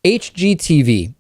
HGTV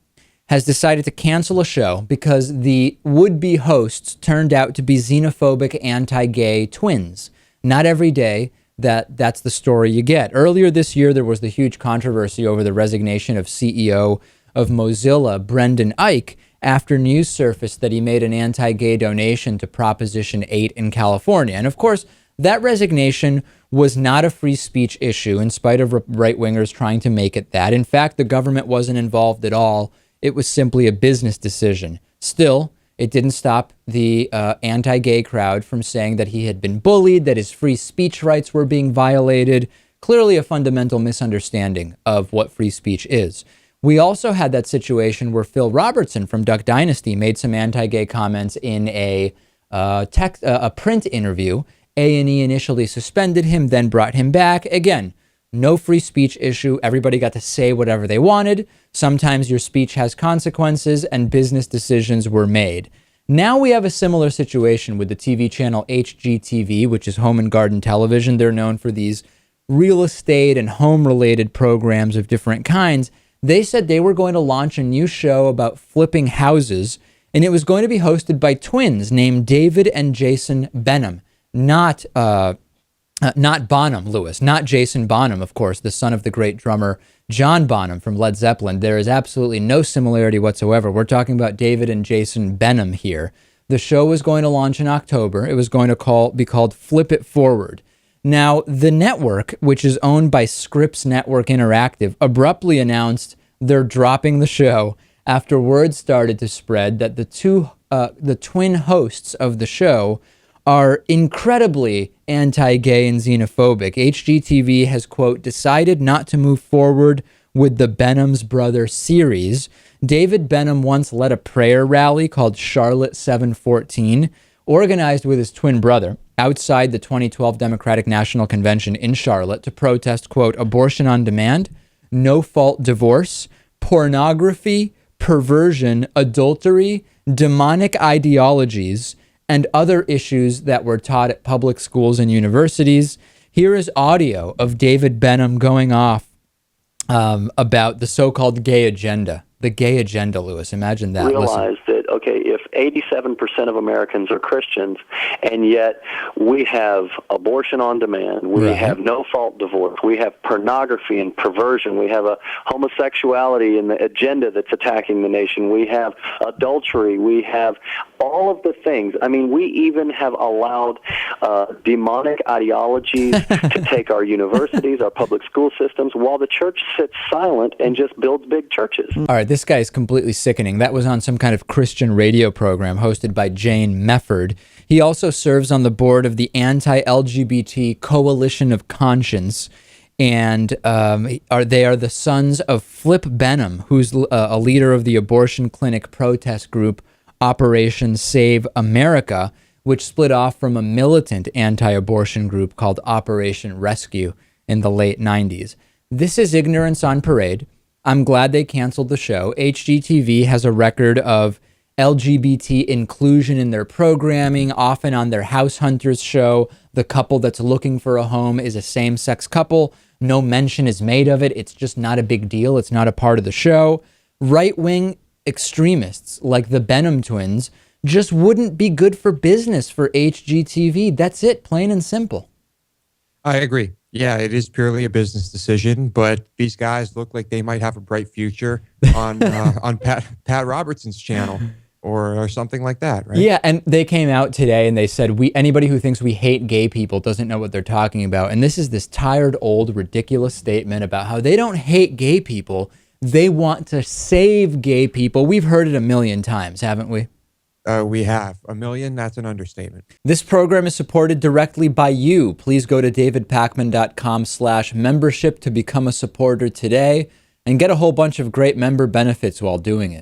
has decided to cancel a show because the would-be hosts turned out to be xenophobic anti-gay twins. Not every day that's the story you get. Earlier this year, there was the huge controversy over the resignation of CEO of Mozilla, Brendan Eich, after news surfaced that he made an anti-gay donation to Proposition 8 in California. And of course, that resignation was not a free speech issue, in spite of right-wingers trying to make it that. In fact, the government wasn't involved at all. It was simply a business decision. Still, it didn't stop the anti-gay crowd from saying that he had been bullied, that his free speech rights were being violated. Clearly a fundamental misunderstanding of what free speech is. We also had that situation where Phil Robertson from Duck Dynasty made some anti-gay comments in a print interview. A&E initially suspended him, then brought him back. Again, no free speech issue. Everybody got to say whatever they wanted. Sometimes your speech has consequences, and business decisions were made. Now we have a similar situation with the TV channel HGTV, which is Home and Garden Television. They're known for these real estate and home-related programs of different kinds. They said they were going to launch a new show about flipping houses, and it was going to be hosted by twins named David and Jason Benham. Not Bonham, Lewis, not Jason Bonham, of course, the son of the great drummer John Bonham from Led Zeppelin. There is absolutely no similarity whatsoever. We're talking about David and Jason Benham here. The show was going to launch in October. It was going to be called Flip It Forward. Now, the network, which is owned by Scripps Network Interactive, abruptly announced they're dropping the show after word started to spread that the twin hosts of the show are incredibly anti-gay and xenophobic. HGTV has, quote, decided not to move forward with the Benham's Brother series. David Benham once led a prayer rally called Charlotte 714, organized with his twin brother outside the 2012 Democratic National Convention in Charlotte to protest, quote, abortion on demand, no-fault divorce, pornography, perversion, adultery, demonic ideologies, and other issues that were taught at public schools and universities. Here is audio of David Benham going off about the so-called gay agenda. The gay agenda, Lewis. Imagine that. Realize that, okay, if 87% of Americans are Christians, and yet we have abortion on demand, we have no-fault divorce, we have pornography and perversion, we have a homosexuality in the agenda that's attacking the nation, we have adultery, we have all of the things. I mean, we even have allowed demonic ideologies to take our universities, our public school systems, while the church sits silent and just builds big churches. All right, this guy is completely sickening. That was on some kind of Christian radio program hosted by Jane Mefford. He also serves on the board of the Anti-LGBT Coalition of Conscience, and they are the sons of Flip Benham, who's a leader of the abortion clinic protest group Operation Save America, which split off from a militant anti-abortion group called Operation Rescue in the late 90s. This is ignorance on parade. I'm glad they canceled the show. HGTV has a record of LGBT inclusion in their programming, often on their House Hunters show. The couple that's looking for a home is a same-sex couple. No mention is made of it. It's just not a big deal. It's not a part of the show. Right-wing extremists like the Benham twins just wouldn't be good for business for HGTV. That's it, plain and simple. I agree. Yeah, it is purely a business decision, but these guys look like they might have a bright future on Pat Robertson's channel or something like that, right? Yeah, and they came out today and they said, anybody who thinks we hate gay people doesn't know what they're talking about. And this is this tired, old, ridiculous statement about how they don't hate gay people. They want to save gay people. We've heard it a million times, haven't we? We have. A million, that's an understatement. This program is supported directly by you. Please go to davidpakman.com/membership to become a supporter today and get a whole bunch of great member benefits while doing it.